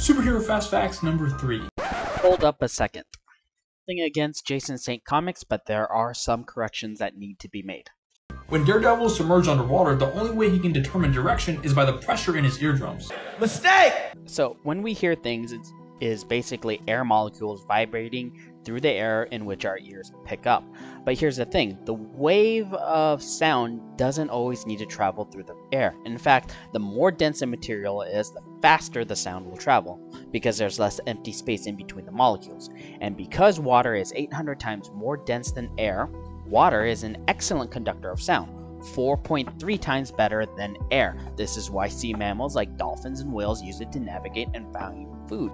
Superhero Fast Facts number 3. Hold up a second. Nothing against Jason Saint comics, but there are some corrections that need to be made. When Daredevil is submerged underwater, the only way he can determine direction is by the pressure in his eardrums. Mistake! So when we hear things, it is basically air molecules vibrating through the air in which our ears pick up. But here's the thing, the wave of sound doesn't always need to travel through the air. In fact, the more dense a material is, the faster the sound will travel, because there's less empty space in between the molecules. And because water is 800 times more dense than air, water is an excellent conductor of sound, 4.3 times better than air. This is why sea mammals like dolphins and whales use it to navigate and find food.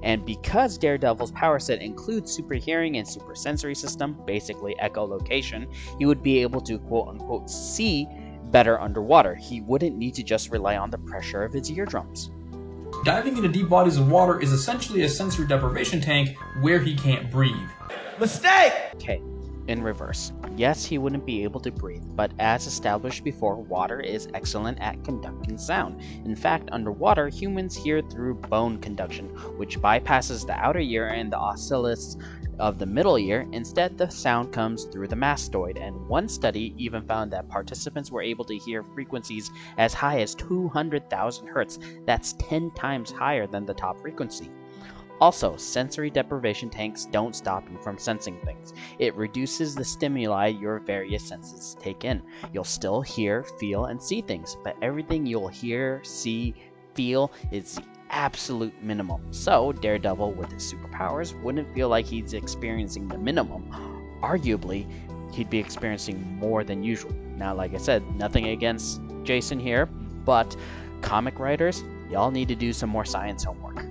And because Daredevil's power set includes super hearing and super sensory system, basically echolocation, he would be able to quote-unquote see better underwater. He wouldn't need to just rely on the pressure of his eardrums. Diving into deep bodies of water is essentially a sensory deprivation tank where he can't breathe. Mistake! Okay, in reverse. Yes, he wouldn't be able to breathe, but as established before, water is excellent at conducting sound. In fact, underwater, humans hear through bone conduction, which bypasses the outer ear and the ocelluses of the middle ear. Instead, the sound comes through the mastoid, and one study even found that participants were able to hear frequencies as high as 200,000 hertz. That's 10 times higher than the top frequency. Also, sensory deprivation tanks don't stop you from sensing things. It reduces the stimuli your various senses take in. You'll still hear, feel, and see things, but everything you'll hear, see, feel is the absolute minimum. So, Daredevil with his superpowers wouldn't feel like he's experiencing the minimum. Arguably, he'd be experiencing more than usual. Now, like I said, nothing against Jason here, but comic writers, y'all need to do some more science homework.